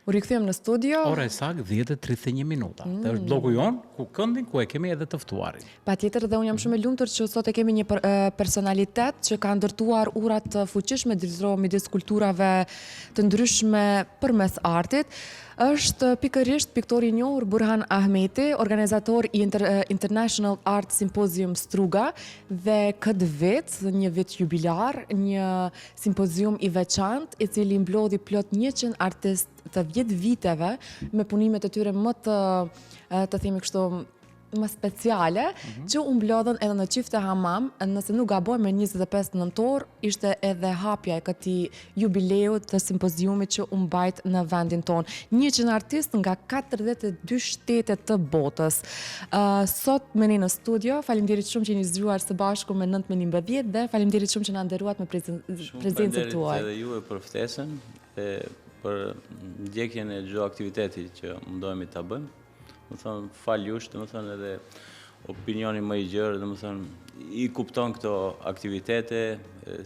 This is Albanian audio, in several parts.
U rikthyem në studio. Ora e saktë 10:31 minuta. Dhe është bloku jon, ku këndin, ku e kemi edhe të ftuarin. Patjetër dhe unë jam shumë e lumtur që sot e kemi një personalitet që ka ndërtuar ura të fuqishme midis kulturave të ndryshme përmes artit. Është pikërisht piktori I njohur Burhan Ahmeti, organizator I International Art Symposium Struga, dhe këtë vit, një vit jubilar, një simpozium I veçantë, I cili mblodhi plot 100 artistë të 10 viteve me punimet e tyre më të themi kështu më speciale, që u mblodhen edhe në Çifte Hamam, nëse nuk gaboj me 25 nëntor, ishte edhe hapja e këtij jubileu të simpoziumit që u mbajt në vendin ton. 100 artistë nga 42 shtete të botës. Sot me ne në studio, faleminderit shumë që jeni zgjuar së bashku me 9:11 dhe faleminderit shumë që na nderuat me prezencën tuaj. Edhe juve për ftesën e për ndjekjen e çdo aktiviteti që mundohemi ta bëjmë. Më thënë, falë jush, dhe më thënë edhe opinioni më I gjerë, dhe më thënë, I kupton këto aktivitete,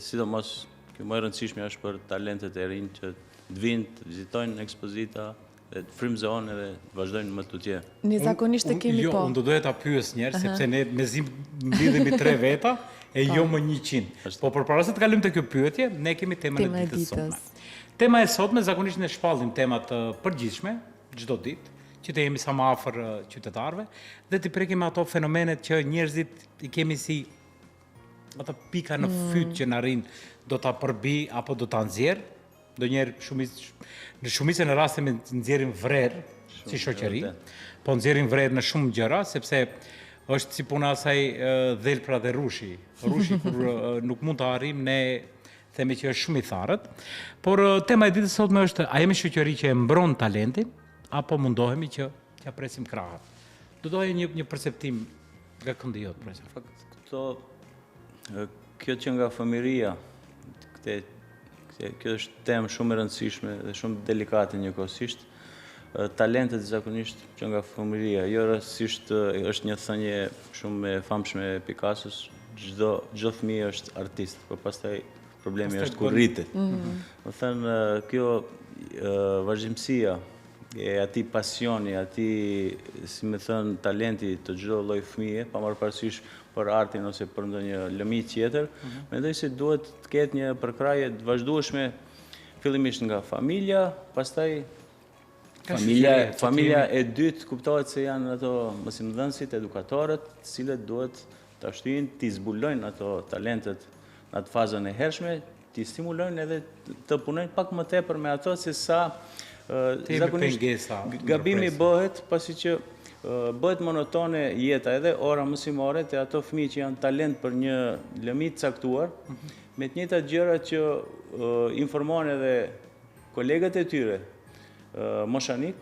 sidomos kjo më rëndësishme është për talentet e rinj që të vinë, të vizitojnë ekspozita, dhe të frymëzohen edhe të vazhdojnë më tutje. Ne zakonisht e kemi po. Unë do doja ta pyes njerë, sepse ne mezim mbledhemi 3 veta, e jo më 100. Po përpara se të kalojmë te kjo pyetje, ne kemi temën e ditës sotme. Tema e sotme zakonisht ne shpallim tema të përgjithshme çdo ditë, që të jemi sa më afër qytetarëve dhe të prekim ato fenomenet që njerëzit I kemi si ato pika në fyt që na rrin do ta përbi apo do ta nxjerr. Ndonjëherë në shumicën e rasteve nxjerrim vrerë si shoqëri, po nxjerrim vrerë në shumë gjëra sepse është si puna asaj dhelpra dhe rushi. Rushi kur nuk mund ta arrijmë ne themi që është shumë I tharët, por tema e ditës sotme është a jemi shoqëri që e mbron talentin apo mundohemi që t'ja presim krahët. Do doja një perceptim nga këndi jot, profesor. Kjo që nga fëmijëria, kjo është temë shumë e rëndësishme dhe shumë delikate njëkohësisht. Talentet zakonisht që nga fëmijëria, jo rastësisht është një thënie shumë e famshme e Picassos, çdo fëmijë është artist, por pastaj problemi është kur rritet. Do thënë kjo vazhdimësia e ati pasioni, ati, si me thënë, talenti të çdo lloj fëmije, pa marrë parasysh për artin ose për ndonjë lëmi tjetër, mendoj se duhet të ketë një përkrahje të vazhdueshme fillimisht nga familja, pastaj familja e dytë kuptohet se janë ato mësimdhënësit, edukatorët, të cilët duhet ta shtyjnë, t'i zbulojnë ato talentet në atë fazën e hershme, t'i stimulojnë edhe të punojnë pak më tepër me ato se sa zakonisht gabimi bëhet pasi që bëhet monotone jeta edhe ora mësimore të ato fëmijë që janë talent për një lëmi të caktuar, me të njëjtat gjëra që informojnë edhe kolegët e tyre moshanik,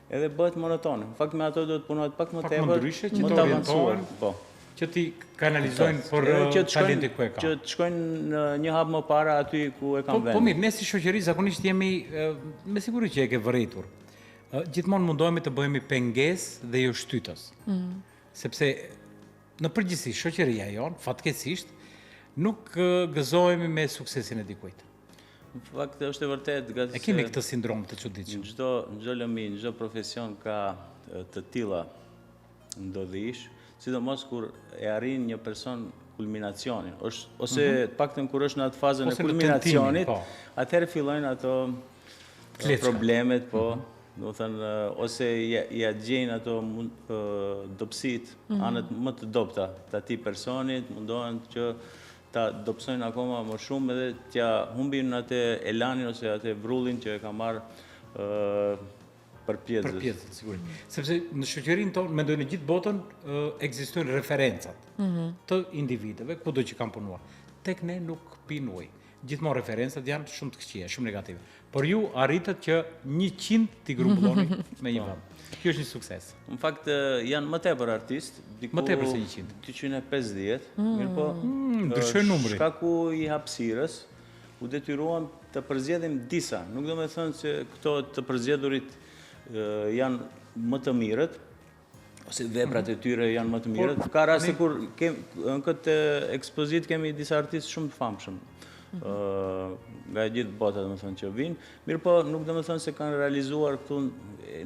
edhe bëhet monotone. Në fakt me ato do të punohet pak më tepër, më të avancuar. Po. Që ti kanalizojnë për talenti ku e ka. Që të shkojnë në një hap më para aty ku e kanë vend. Po mirë, ne si shoqëri zakonisht jemi me siguri që e ke vërejtur. Gjithmonë mundohemi të bëhemi pengesë dhe jo shtytës. Sepse në përgjithësi shoqëria jon, fatkeqësisht, nuk gëzohemi me suksesin e dikujt. Në fakt është e vërtet gati. E kemi këtë sindrom të çuditshëm. Çdo lëmi, çdo profesion ka të tilla ndodhish, sidomos kur e arrin një person kulminacionin, ose paktën kur është në atë fazën e kulminacionit, atëherë fillojnë ato problemet, po, do të thënë, ose ja gjejnë ato dobësit, anët më të dobta të atij personit, mundohen që ta dobësojnë akoma më shumë edhe t'ja humbin atë elanin ose atë vrullin që e ka marrë për pjesët, sigurisht. Sepse në shoqërinë tonë, mendoj në gjithë botën, ekzistojnë referencat të individëve, kudo që kanë punuar. Tek ne nuk pin ujë. Gjithmonë referencat janë shumë të këqija, shumë negative. Por ju arritët që 100 t'i grumbulloni me një vend. Kjo është një sukses. Në fakt janë më tepër artistë, më tepër se 100. 250, mirëpo ndryshoi numri. Shkaku I hapësirës u detyruam të përzgjedhim disa. Nuk do me thënë se këto të përzgjedhurit janë më të mirët, ose veprat e tyre janë më të mirët. Ka raste kur në këtë ekspozit kemi disa artistë shumë të famshëm. nga e gjithë bota domethënë që vinë, mirë po nuk domethënë se kanë realizuar këtu,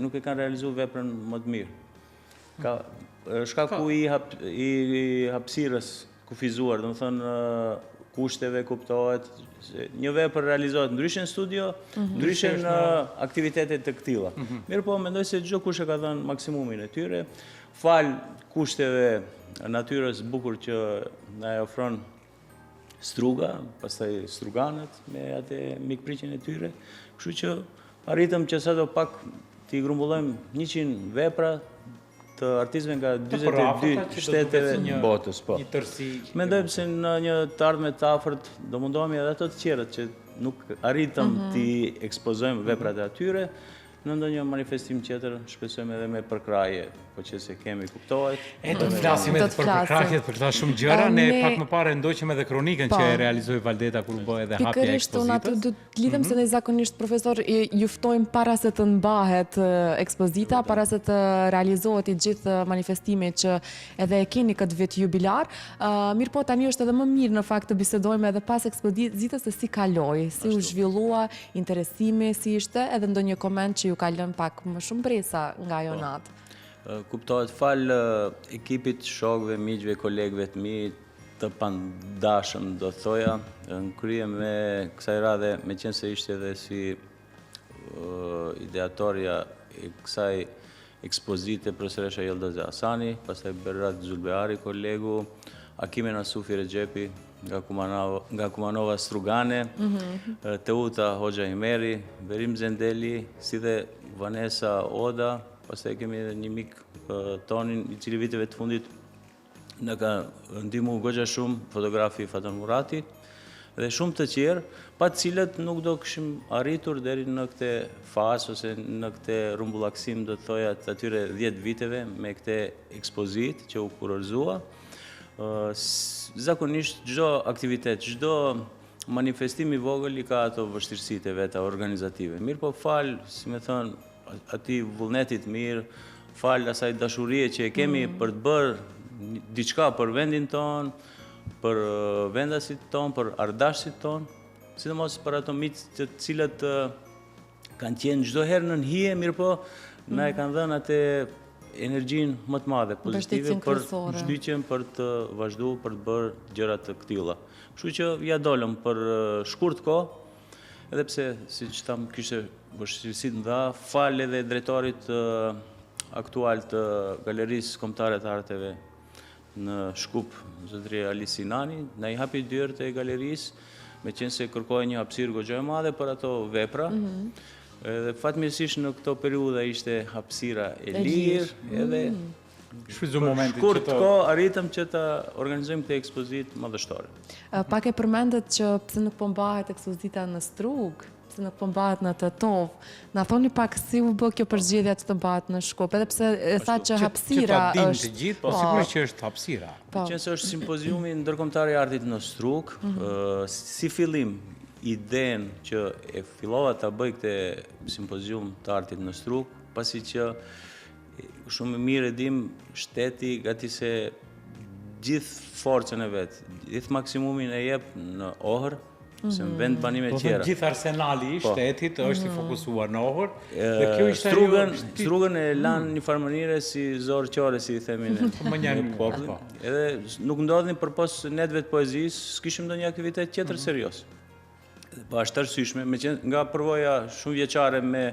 nuk e kanë realizuar veprën më të mirë. Ka shkaku i hapësirës kufizuar, domethënë kushteve kuptohet, një vepër realizohet ndryshe në studio, ndryshe në aktivitetet të këtilla. Mirë po mendoj se çdo kush e ka dhënë maksimumin e tyre, fal kushteve natyrës bukur që na e ofron Struga, pastaj struganët me atë mikpriqjen e tyre. Kështu që arritëm që sadopak t'i grumbullojmë 100 vepra të artistëve nga 42 shteteve të botës, po. Një tërsi. Mendoj se në një të ardhme të afërt do mundohemi edhe ato të tjerët që nuk arritëm t'i ekspozojmë veprat e atyre, në ndonjë manifestim tjetër shpresojmë edhe me përkraje, po që se kemi kuptohet. Do të flasim edhe për përkrahjet, për këta shumë gjëra, ne pak më parë ndoqëm edhe kronikën që e realizoi Valdeta kur bëi edhe hapja e ekspozitës. Pikërisht unë aty do të lidhem se ne zakonisht profesor ju ftojmë para se të mbahet ekspozita, para se të realizohet i gjithë manifestimet që edhe e keni këtë vit jubilar. Mirë po tani është edhe më mirë në fakt të bisedojmë edhe pas ekspozitës se si kaloi, si u zhvillua, interesimi si ishte, edhe ndonjë koment që ju ka lënë pak më shumë bresa nga ajo natë. Kuptohet fal ekipit, shokëve, miqve, kolegëve të mi, të pandashëm do thoja, në krye me kësaj radhe, me qenë se ishte edhe si ideatorja e kësaj ekspozite profesoresha Yeldaze Hasani, pastaj Berat Zulbeari kolegu, Akime Nasufi Regjepi nga Kumanova Strugane, Teuta Hoxha Himeri, Berim Zendeli, si dhe Vanessa Oda, pastaj kemi edhe një mik tonin i cili viteve të fundit në ka ndihmu goxha shumë, fotografi Fatan Murati, dhe shumë të tjerë, pa të cilët nuk do kishim arritur deri në këtë fazë ose në këtë rumbullaksim do të thoja të atyre 10 viteve me këtë ekspozit që u kurorëzua. Zakonisht çdo aktivitet, çdo manifestim i vogël i ka ato vështirësitë e veta organizative. Mirë po fal, si më thon, atij vullnetit mirë, fal asaj dashurie që e kemi për të bërë diçka për vendin ton, për vendasit ton, për ardashtit ton, sidomos për ato miq të cilët kanë qenë çdo herë në hije, mirë po na e kanë dhënë atë energjinë më të madhe pozitive për çdo për të vazhduar për të bërë gjëra të këtilla. Kështu që ja dolëm për shkurt kohë, edhe pse siç tham kishte vështirësi të mëdha, fal edhe drejtorit aktual të Galerisë Kombëtare të Arteve në Shkup, zotëria Ali Sinani, na i hapi dyert e galerisë, me qenë se kërkoi një hapësirë goxha e madhe për ato vepra. Edhe fatmirësisht në këto periudha ishte hapësira e lirë, edhe shkurt kohë arritëm që ta organizojmë këtë ekspozitë madhështore. Pak e përmendet që pse nuk po mbahet ekspozita në Strugë, pse nuk po mbahet në Tetov. Na thoni pak si u bë kjo përzgjedhje të mbahet në Shkup, edhe pse e tha që hapësira është të gjithë, po sigurisht që është hapësira. Qenë se është simpoziumi ndërkombëtar i artit në Strugë, si fillim idenë që e fillova ta bëj këtë simpozium të artit në Strugë, pasi që shumë mirë e dim shteti gati se gjithë forcën e vet, gjithë maksimumin e jep në Ohër, se në vend banime tjera. Gjithë arsenali i shtetit është i fokusuar në Ohër, dhe kjo ishte Strugën e lanë një farë mënyre si zorë qore, si i themin e popull. Edhe nuk ndodhin përpos netëve të poezisë, s'kishim ndonjë aktivitet tjetër serios. Pa është arsyeshme, nga përvoja shumë vjeçare me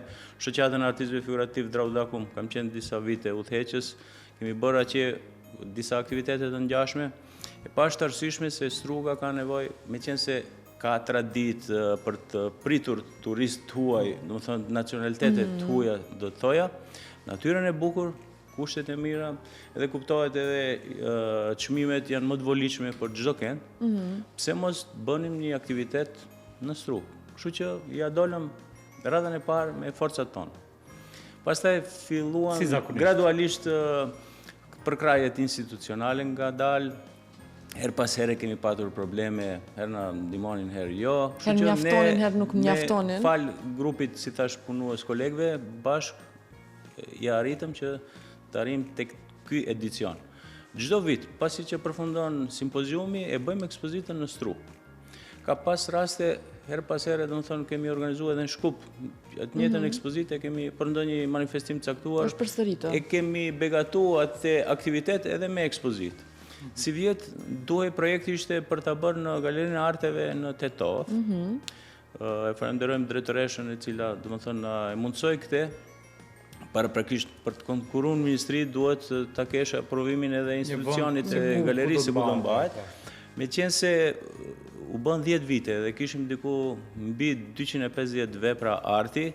shoqatën e artistëve figurativ Draudakum, kam qenë disa vite udhëheqës, kemi bërë atje disa aktivitete të ngjashme, e pa është arsyeshme se Struga ka nevojë, meqense se ka traditë për të pritur turistë huaj, domethënë nacionalitetet huaja, do të thoja, natyrën e bukur, kushtet e mira, edhe kuptohet edhe çmimet janë më të volitshme për çdo kënd. Pse mos bënim një aktivitet në Strugë. Kështu që ja dolëm radhën e parë me forcat tonë. Pastaj filluan gradualisht përkrajet institucionale ngadalë. Her pas here kemi patur probleme, her na ndihmonin, her jo. Her mjaftonin, her nuk mjaftonin. Fal grupit, si thash, punues kolegëve, bashkë ja arritëm që të arrim tek ky edicion. Çdo vit, pasi që përfundon simpoziumi, e bëjmë ekspozitën në Strugë. ka pas raste her pas here, domethënë kemi organizuar edhe në Shkup. Atë njëjtën ekspozitë kemi për ndonjë manifestim caktuar. Është përsëritur. E kemi begatuar atë aktivitet edhe me ekspozitë. Si vjet, duhej projekti ishte për ta bërë në Galerinë e Arteve në Tetov. E falenderojmë drejtoreshën e cila domethënë e mundsoi këtë. Paraprakisht për të konkuruar në ministri duhet ta kesh aprovimin edhe institucionit e galerisë ku do mbahet. Meqense u bën 10 vite dhe kishim diku mbi 250 vepra arti,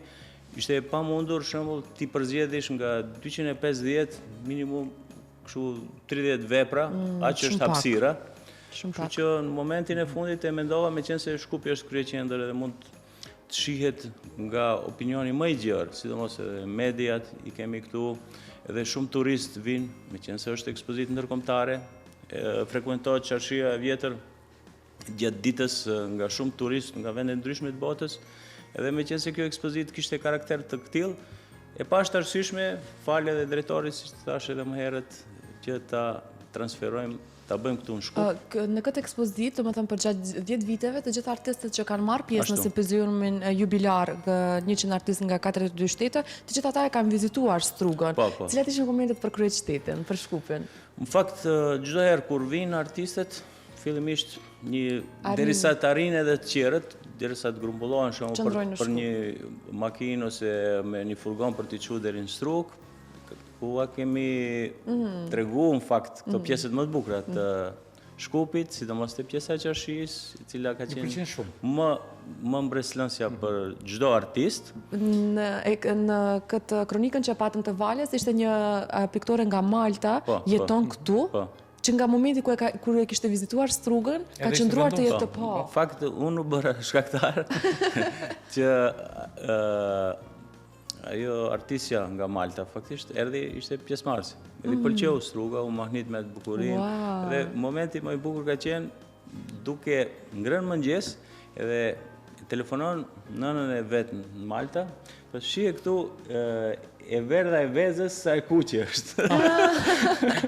ishte e pamundur shembull ti përzgjedhish nga 250 minimum kështu 30 vepra, aq është hapësira. Kështu që në momentin e fundit e mendova meqense Shkupi është kryeqendër edhe mund të shihet nga opinioni më i gjerë, sidomos edhe mediat i kemi këtu, edhe shumë turist vinë, meqense është ekspozitë ndërkombëtare, frekuentohet çarshia e vjetër gjatë ditës nga shumë turist nga vende ndryshme të botës, edhe meqense kjo ekspozitë kishte karakter të tillë, e pashtë arsyeshme, falë edhe drejtorit, siç thash edhe më herët, që ta transferojmë, ta bëjmë këtu në Shkup. Në këtë ekspozitë, domethënë për gjatë 10 viteve, të gjithë artistët që kanë marrë pjesë në simpoziumin jubilar 100 artistë nga 42 shtete, të gjithë ata e kanë vizituar Strugën. Cilat ishin komentet për kryeqytetin, për Shkupin? Në fakt, çdo herë kur vinë artistët, fillimisht derisa të arrijnë edhe të tjerët, derisa të grumbullohen shembull për një makinë ose me një furgon për t'i çuar deri në Strugë, ku kemi treguar në fakt këto pjesët më të bukura të Shkupit, sidomos te pjesa e qarshisë, e cila ka qenë më mbreslënsja për çdo artist. Në këtë kronikën që patëm të Valës, ishte një piktore nga Malta, jeton këtu, që nga momenti kur e kishte vizituar Strugën, ka qëndruar të jetë po. Në fakt, unë u bëra shkaktar që ajo artistja nga Malta, faktisht, ishte pjesëmarrëse. Edhe pëlqeu Struga, u mahnit me atë bukurinë. Dhe momenti më i bukur ka qenë duke ngrënë mëngjes, edhe telefonon nënën e vet në Malta, po shihej këtu e verdha e vezës sa e kuqe është.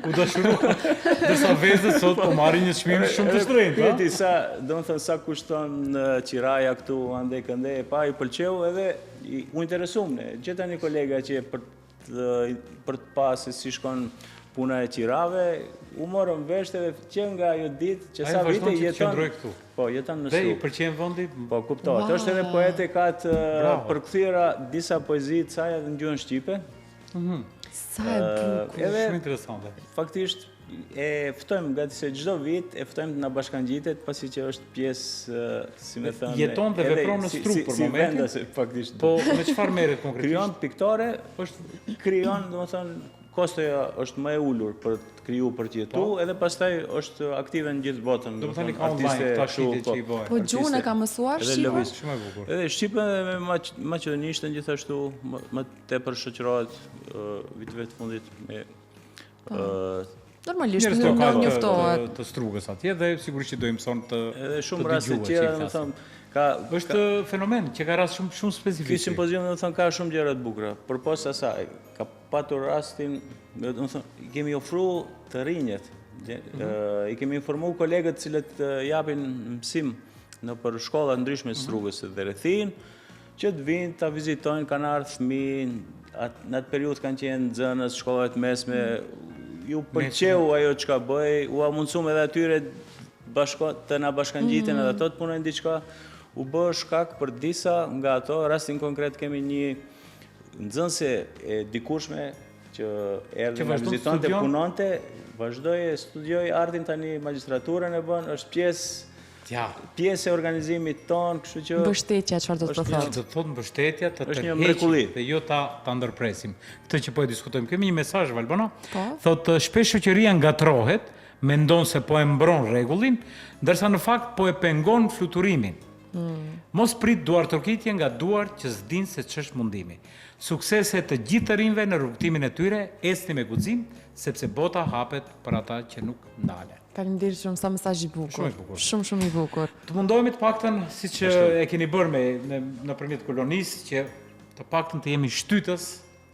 U dashurua. Dërsa vezët sot po marrin një çmim shumë të shtrenjtë, a? Pyeti sa, domethënë sa kushton qiraja këtu ande kënde, pa i pëlqeu edhe u interesuam ne. Gjeta një kolega që për të pasë si shkon puna e qirave, u morëm vesh edhe që nga ajo ditë që sa vite jeton këtu. Po, jeton në Strugë. Dhe i pëlqen vendi? Po, kuptohet. Është edhe poet e ka të përkthyera disa poezi të saj edhe në gjuhën shqipe. Sa e bukur. Shumë interesante. Faktisht e ftojmë gati se çdo vit e ftojmë të na bashkangjitet, pasi që është pjesë, si më thënë, jeton dhe vepron në Strugë për momentin. Si faktisht. Po me çfarë merret konkretisht? Krijon piktore, krijon, domethënë, kostoja është më e ulur për të kriju për të jetu, edhe pastaj është aktive në gjithë botën. Domethënë ka online këta shitje që i bëjnë. Po gjuhën e ka mësuar shqipen? Shumë e bukur. Edhe shqipen dhe me maqedonishtën gjithashtu më tepër shoqërohet viteve të fundit me normalisht nuk njoftohet të Strugës atje dhe sigurisht që do i mëson të edhe shumë raste tjera, domethënë është fenomen që ka rast shumë specifik. Ky simpozium domethënë ka shumë gjëra të bukura. Përposa asaj, ka patur rastin, domethënë kemi ofruar të rinjët. I kemi informuar kolegët cilët japin mësim në për shkolla ndryshme të Strugës dhe rrethin, që të vinë ta vizitojnë, kanë ardhur fëmijë, në atë periudhë kanë qenë nxënës shkollave të mesme, ju pëlqeu ajo çka bëj, u mundsuam edhe atyre të na bashkangjiten edhe ato të punojnë diçka, u bë shkak për disa nga ato, rastin konkret kemi një nxënëse e dikushme që erdhi na vizitonte, punonte, vazhdoi studioi artin tani magjistraturën e bën, është pjesë e organizimit ton, kështu që mbështetja çfarë do të thotë? Do të thotë mbështetja të tërheqë dhe jo ta ndërpresim. Këtë që po e diskutojmë. Kemi një mesazh Valbona. Thotë shpesh shoqëria ngatrohet, mendon se po e mbron rregullin, ndërsa në fakt po e pengon fluturimin. Mos prit duartërkitje nga duart që s'din se ç'është mundimi. Suksese të gjithë të rinjve në rrugtimin e tyre, esni me guxim, sepse bota hapet për ata që nuk ndalen. Faleminderit shumë, sa mesazh i bukur. Shumë i bukur. Të mundohemi të paktën, siç e keni bërë nëpërmjet kolonisë, që të paktën të jemi shtytës,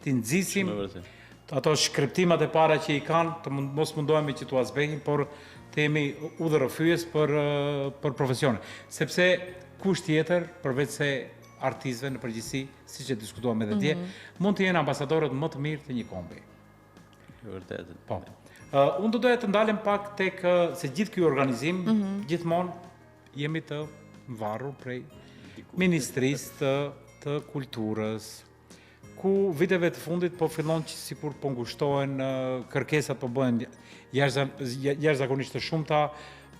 të nxisim ato shkreptimat e para që i kanë, të mos mundohemi që t'u azbehin, por të jemi udhërrëfyes për profesione. Sepse kusht tjetër, përveç se artistëve në përgjithësi, siç e diskutuam edhe dje, mund të jenë ambasadorët më të mirë të një kombi. Vërtet. Po. Unë do doja të ndalem pak tek se gjithë ky organizim, gjithmonë jemi të varur prej Ministrisë të Kulturës, ku viteve të fundit po fillon që sikur po ngushtohen kërkesat, po bëhen jashtëzakonisht të shumta,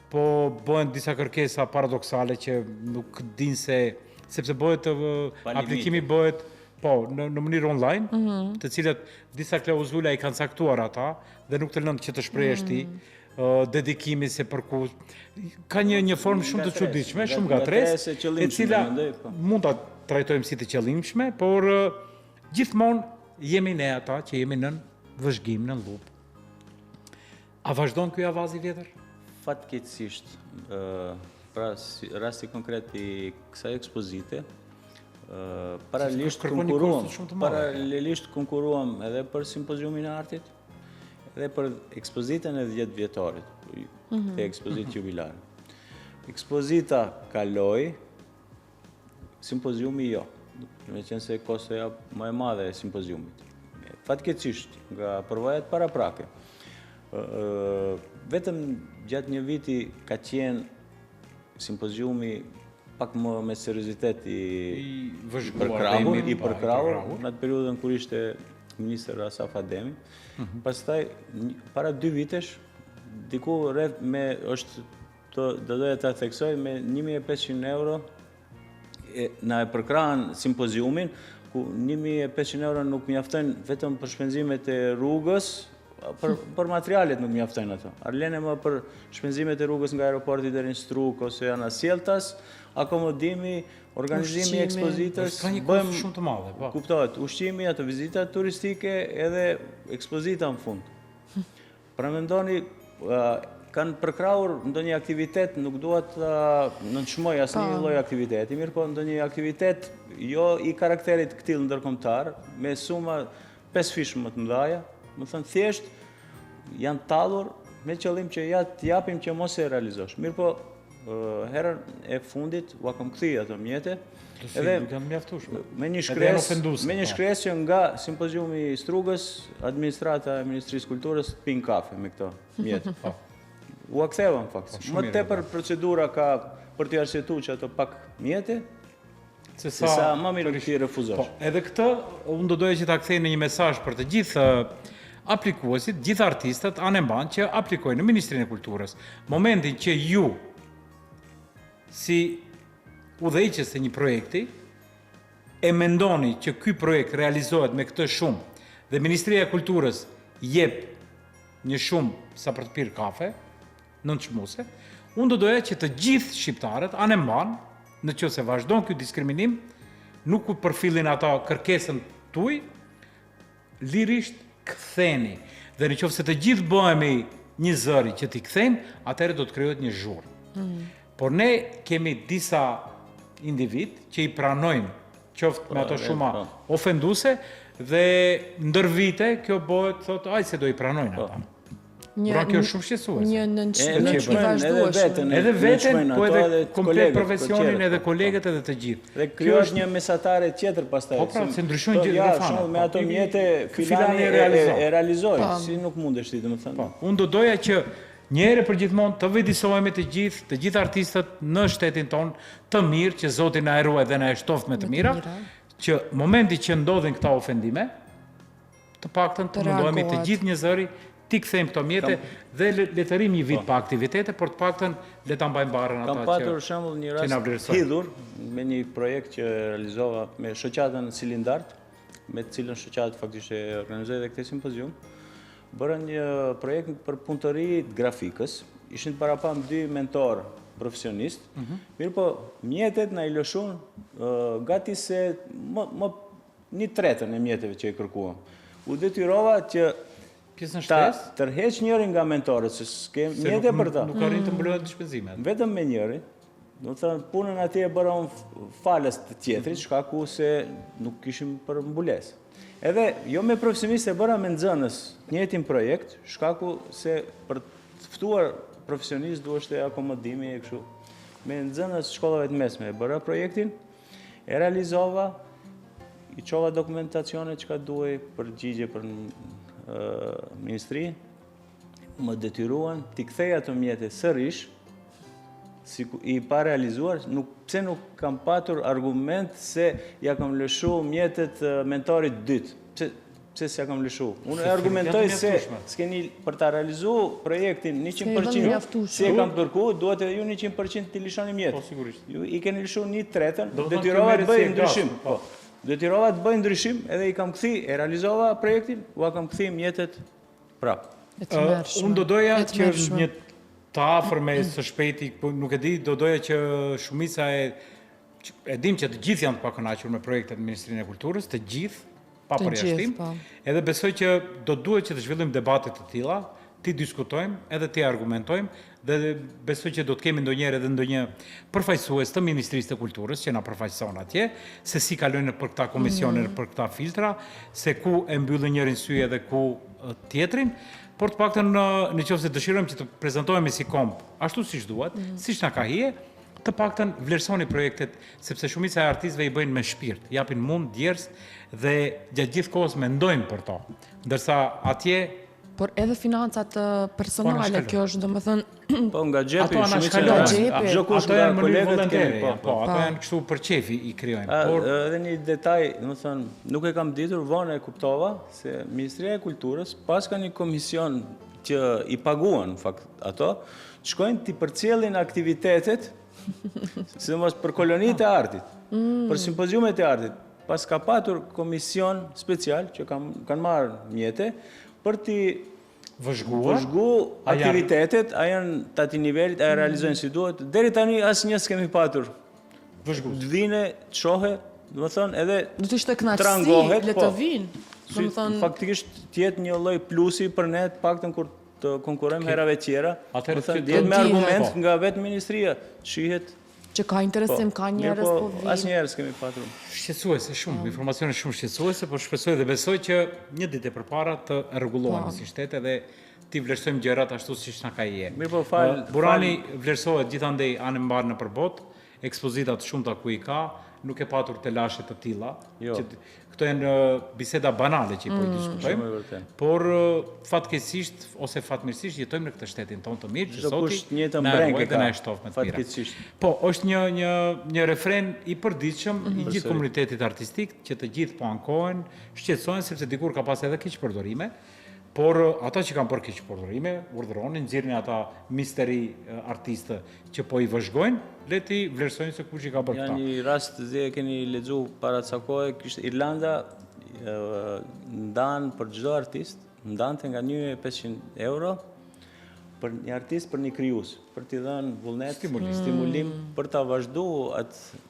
po bëhen disa kërkesa paradoksale që nuk din sepse bëhet aplikimi bëhet në mënyrë online, të cilat disa klauzula i kanë caktuar ata dhe nuk të lënë që të shprehesh ti, dedikimi se për ku ka një formë shumë të çuditshme, shumë gatres, e cila mund ta trajtojmë si të qëllimshme, por gjithmonë jemi ne ata që jemi nën vëzhgim, nën lup. A vazhdon ky avaz i vjetër? Fatkeqësisht, pra rasti konkret i kësaj ekspozite, paralelisht konkuruam edhe për simpoziumin e artit, edhe për ekspozitën e 10 vjetorit, të ekspozitë jubilare. Ekspozita kaloi, simpoziumi jo, me qenë se kostoja më e madhe e simpoziumit. Fatkeqësisht, nga përvojat paraprake. Vetëm gjatë një viti ka qenë simpoziumi pak më me seriozitet i përkrahur, në atë periudhën kur ishte ministër Asaf Ademi. Pastaj, para 2 vitesh, diku rreth do doja ta theksoj, me 1.500 euro na e përkrahen simpoziumin, ku 1.500 euro nuk mjaftojnë vetëm për shpenzimet e rrugës, për materialet nuk mjaftojnë ato. Arlene më për shpenzimet e rrugës nga aeroporti deri në Struk ose Ana Sjeltas, akomodimi, organizimi i ekspozitës, ka një kusht shumë të madhe, po. Kuptohet, ushqimi, ato vizita turistike edhe ekspozita në fund. Pra mendoni, kanë përkrahur ndonjë aktivitet, nuk duhet nënçmoj asnjë lloj aktiviteti, mirë po ndonjë aktivitet jo i karakterit këtill ndërkombëtar, me suma 5 fish më të mëdha, më thënë thjesht janë tallur me qëllim që ja të japim që mos e realizosh. Mirë po, herën e fundit u kam kthyer ato mjete, edhe me një shkresë që nga simpoziumi i Strugës, administrata e Ministrisë Kulturës pin kafe me këto mjete. U aktheva në fakt. Më tepër procedura ka për të arsyetuar që ato pak mjete, se sa më mirë ti refuzosh. Edhe këtë unë do doja që ta kthej në një mesazh për të gjithë aplikuesit, gjithë artistët anë mban që aplikojnë në Ministrinë e Kulturës. Momentin që ju si udhëheqës të një projekti e mendoni që ky projekt realizohet me këtë shumë dhe Ministria e Kulturës jep një shumë sa për të pirë kafe, nënçmuese, unë do doja që të gjithë shqiptarët anë mban, në qoftë se vazhdon ky diskriminim, nuk u përfillin ata kërkesën tuaj, lirisht ktheni. Dhe në qoftë se të gjithë bëhemi një zëri që t'i kthejmë, atëherë do të krijohet një zhurmë. Por ne kemi disa individ që i pranojnë qoftë me ato shuma ofenduese dhe ndër vite kjo bëhet thotë aj se do i pranojnë ata. Pra kjo është shumë shqetësuese. Një nënçmim i vazhdueshëm. Edhe veten, po edhe komplet profesionin, edhe kolegët edhe të gjithë. Dhe kjo është një mesatare tjetër pastaj. Po pra, se ndryshojnë gjithë rrethana. Me ato mjete filani e realizoi, si nuk mundesh ti domethënë. Unë do doja që një herë për gjithmonë të vëdisohemi të gjithë artistët në shtetin ton, të mirë që Zoti na e ruaj dhe na e shtoft me të mira, që momenti që ndodhin këta ofendime, të paktën të mundohemi të gjithë një zëri ti kthejmë këto mjete dhe le të rrim një vit pa aktivitete, por të paktën le ta mbajmë barrën ata që kam patur shembull një rast hidhur me një projekt që realizova me shoqatën Cilindart, me të cilën shoqatë faktikisht e organizoi edhe këtë simpozium. Bërën një projekt për punëtori grafikës, ishin parapam 2 mentor profesionist, mirë po mjetet na i lëshun gati se më 1/3 e mjeteve që i kërkuam. U detyrova që ta tërheq njërin nga mentorët, se s'kem mjete për ta. Nuk arrin të mbulojnë shpenzimet. Vetëm me njërin, do të thënë punën atje e bëra unë falas të tjetrit, shkaku se nuk kishim për mbulesë. Edhe jo me profesionist e bëra me nxënës njëjtin projekt, shkaku se për të ftuar profesionist duhet të akomodimi e kështu. Me nxënës shkollave të mesme e bëra projektin, e realizova, i qova dokumentacione që ka duhej përgjigje për ministri, më detyruan t'i kthej ato mjete sërish, i pa realizuar, pse nuk kam patur argument se ja kam lëshu mjetet mentorit dytë. Pse s'ja kam lëshu? Unë argumentoj se s'keni për ta realizu projektin 100%, si e kam kërku, duhet edhe ju 100% t'i lishoni mjetë. Po, sigurisht. Ju i keni lëshu 1/3, detyrova të bëj ndryshim. Detyrova të bëj ndryshim, edhe i kam këthi, e realizova projektin, u a kam këthi mjetet prapë. Unë do doja që një të afërme së shpejti, nuk e di, do doja që shumica e dim që të gjithë janë të pakënaqur me projektet në Ministrinë e Kulturës, të gjithë, pa përjashtim, edhe besoj që do duhet që të zhvillim debatet të tilla, ti diskutojmë, edhe ti argumentojmë, dhe besoj që do të kemi ndonjëherë edhe ndonjë përfaqësues të Ministrisë të Kulturës që na përfaqëson atje, se si kalojnë për këta komisione, për këta filtra, se ku e mbyllën njërin sy edhe ku tjetrin, por të paktën nëse dëshirojmë që të prezantohemi si komp, ashtu siç duhet, siç na ka hije, të paktën vlerësoni projektet, sepse shumica e artistëve i bëjnë me shpirt, japin mund, djers dhe gjatë gjithë kohës mendojnë për to. Ndërsa atje por edhe financat personale, kjo është domethënë po nga xhepi, shumica ato janë mënyrë vullnetare, po, ato janë kështu për çefi i krijojnë. Por edhe një detaj, domethënë, nuk e kam ditur, vonë e kuptova se Ministria e Kulturës pas ka një komision që i paguan në fakt ato, shkojnë t'i përcjellin aktivitetet, sidomos për kolonitë e artit, për simpoziumet e artit. Pas ka patur komision special që kanë marrë mjete për t'i vëzhgu aktivitetet, a janë të ati nivelit, a realizojnë si duhet. Deri tani asë njës kemi patur. Vëzhgu. Të vine, të shohe, dhe më thonë, edhe do të ishte kënaqësi, le të vinë. Faktikisht tjetë një lloj plusi për ne, paktën kur të konkurrojmë herave tjera. Djetë me argument nga vetë ministria, shihet që ka interesim, ka njerëz po vinë. Asë njerëz kemi patur. Shqetësuese shumë, informacione shumë shqetësuese, por shpresoj dhe besoj që një ditë e përpara të rregullohen si shtet edhe ti vlerësojmë gjërat ashtu siç na ka je. Mirë po fal. Burani vlerësohet gjithandej anë mbar në përbot, ekspozita të shumta ku i ka, nuk e patur të lashe të tilla. Këto janë biseda banale që i po i diskutojmë, por fatkeqësisht ose fatmirësisht jetojmë në këtë shtetin tonë të mirë, që Zoti na ruaj dhe na shtof me të mira. Po, është një refren i përditshëm i gjithë komunitetit artistik, që të gjithë po ankohen, shqetësohen sepse dikur ka pas edhe keq përdorime, por ata që kanë bërë keq përdorime, urdhëronin, nxirrin ata misteri artistë që po i vëzhgojnë, leti vlerësojnë se kush i ka bërë këta. Ja një rast dhe keni lexu para ca kohe, kishte Irlanda ndan për çdo artist, ndante nga 1.500 euro për një artist, për një krijues, për t'i dhënë vullnet, stimulim për ta vazhduar atë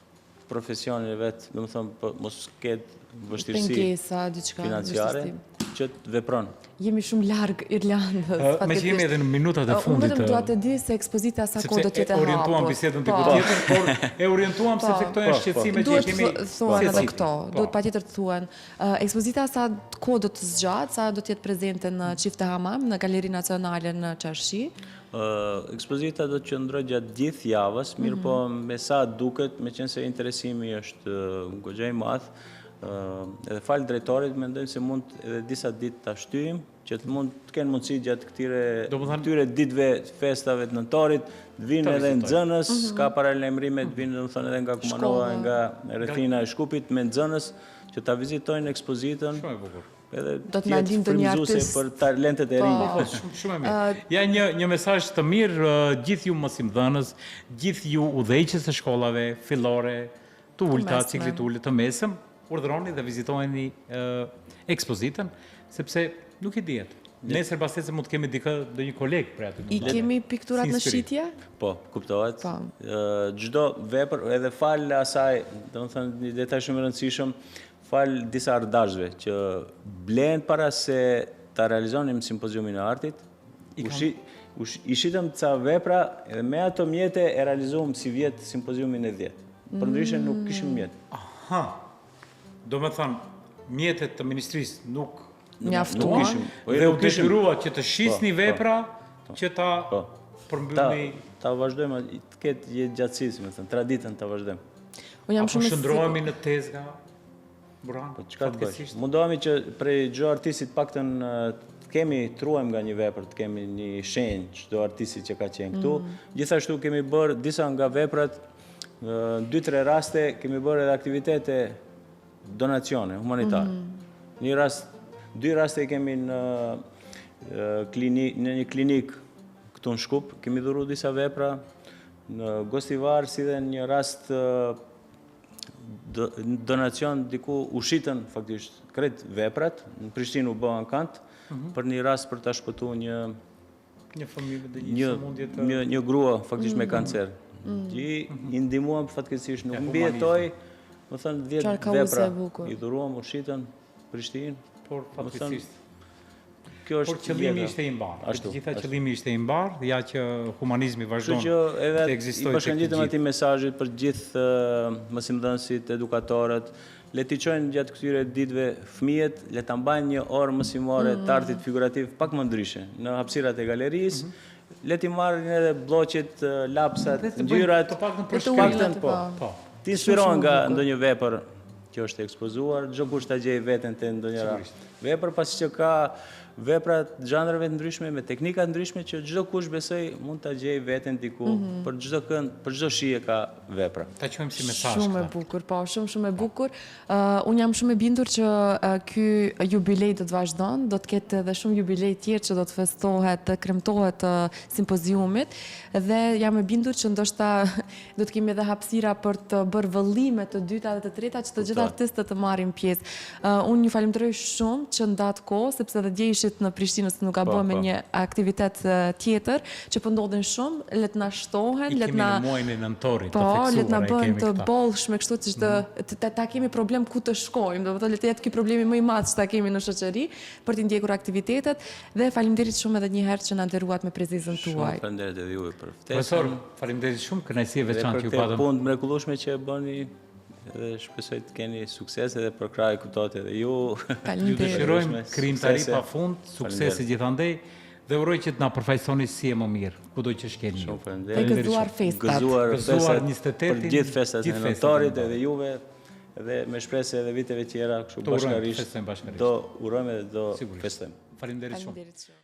profesionin e vet, domethënë mos ketë vështirësi financiare që të vepron. Jemi shumë larg Irlandës. Me që jemi edhe në minutat e fundit. Unë vetëm dua të di se ekspozita sa kohë do të jetë e hapur. Sepse orientuam bisedën diku tjetër, por e orientuam sepse këto janë shqetësime që kemi. Duhet thuan edhe këto, duhet patjetër të thuan. Ekspozita sa kohë do të zgjatë, sa do të jetë prezente në Çifte Hamam, në Galerinë Nacionale në Çarshi? Ekspozita do të qëndrojë gjatë gjithë javës, mirë po me sa duket, meqense interesimi është goxha i madh, edhe falë drejtorit, mendojmë se mund edhe disa ditë ta shtyjmë, që të mund të kenë mundësi gjatë këtyre ditëve festave të nëntorit, të vinë edhe nxënës, ka paralajmërime, të vinë domethënë edhe nga Kumanova, nga rrethina e Shkupit me nxënës që ta vizitojnë ekspozitën. Shumë e bukur. Edhe do të na ndihmë ndonjë artist për talentet e rinj. Shumë e mirë. Ja një mesazh të mirë gjithë ju mësimdhënës, gjithë ju udhëheqës së shkollave fillore, të ulta, ciklit ulët, të mesëm, urdhëroni dhe vizitojeni ekspozitën, sepse nuk i dihet. Nesër pastese mund të kemi ndonjë koleg për aty. I kemi pikturat në shitje? Po, kuptohet. Çdo vepër, edhe fal asaj, domethënë një detaj shumë i rëndësishëm, fal disa ardashëve që blen para se ta realizonim simpoziumin e artit. I shitëm ca vepra edhe me ato mjete e realizuam si vjet simpoziumin e 10. Përndryshe nuk kishim mjet. Aha. Do me thënë, mjetet të ministrisë nuk mjaftuan dhe u dëshirua që të shisni vepra që ta përmbylli. Ta vazhdojmë, të ketë jetë gjatësi, me thënë, traditën ta vazhdojmë. Unë jam Apo shumë shndrohemi në tezga, Burhan? Po çka të bësh? Mundohemi që prej çdo artistit paktën të kemi truajmë nga një vepër, të kemi një shenjë çdo artisti që ka qenë këtu. Gjithashtu kemi bërë disa nga veprat, në 2-3 raste kemi bërë edhe aktivitete donacione humanitare. Një 2 raste kemi në një klinik këtu në Shkup, kemi dhuru disa vepra, në Gostivar si dhe një rast donacion diku u shitën faktisht krejt veprat, në Prishtinë u bëhen kant, për një rast për ta shpëtuar një familje dhe një sëmundje të... një grua faktisht me kancer. I ndihmuam fatkeqësisht, nuk mbijetoi, më thënë 10 vepra i dhuruam, u shitën Prishtinë, por fatkeqësisht. Kjo Por është qëllimi ishte i mbarë. Të gjitha qëllimi ishte i mbarë, ja që humanizmi vazhdon të ekzistojë. I përshëndetëm atij mesazhit për gjithë mësimdhënësit, edukatorët, le t'i çojnë gjatë këtyre ditëve fëmijët, le ta mbajnë një orë mësimore të artit figurativ pak më ndryshe në hapësirat e galerisë. Le t'i marrin edhe bloqet, lapsat, ngjyrat, të paktën po. Ti inspirohen nga ndonjë vepër që është ekspozuar, çdo kush ta gjej veten te ndonjëra vepër, pasi që ka vepra të zhanreve të ndryshme, me teknika të ndryshme që çdo kush besoj mund ta gjej veten diku, për çdo kënd, për çdo shije ka vepra. Ta quajmë si mesazh. Shumë e bukur, po, shumë e bukur. Unë jam shumë e bindur që ky jubilej do të vazhdon, do të ketë edhe shumë jubilej tjerë që do të festohet, të kremtohet simpoziumit, dhe jam e bindur që ndoshta do të kemi edhe hapësira për të bërë vëllime të dyta dhe të treta që të gjithë artistët të marrin pjesë. Unë ju falenderoj shumë që ndatë kohë, sepse dhe dje ishit në Prishtinë se nuk ka bërë me një aktivitet tjetër që po ndodhin shumë, le të na shtohen, le të na në muajin e nëntorit të fiksuar, le të na bëhen të këta. bollshme, kështu që ta kemi problem ku të shkojmë, do të thotë le të jetë ky problemi më i madh që ta kemi në shoqëri për të ndjekur aktivitetet, dhe faleminderit shumë edhe një herë që na nderuat me prezencën tuaj. Faleminderit edhe juve për ftesën. Profesor, faleminderit shumë, kënaqësi e veçantë ju patëm. patëm. Për punë mrekullueshme që e bëni, edhe shpresoj të keni sukses edhe për kraj kuptohet edhe ju. Ju dëshirojmë krijimtari pafund, suksese gjithandej, dhe uroj që të na përfaqësoni si e më mirë, kudo që shkeni ju. Të gëzuar festat. Gëzuar 28-in, për gjithë festat e nëntorit edhe juve, edhe me shpresë edhe viteve tjera, kështu bashkërisht do urojmë dhe do festojmë. Faleminderit shumë.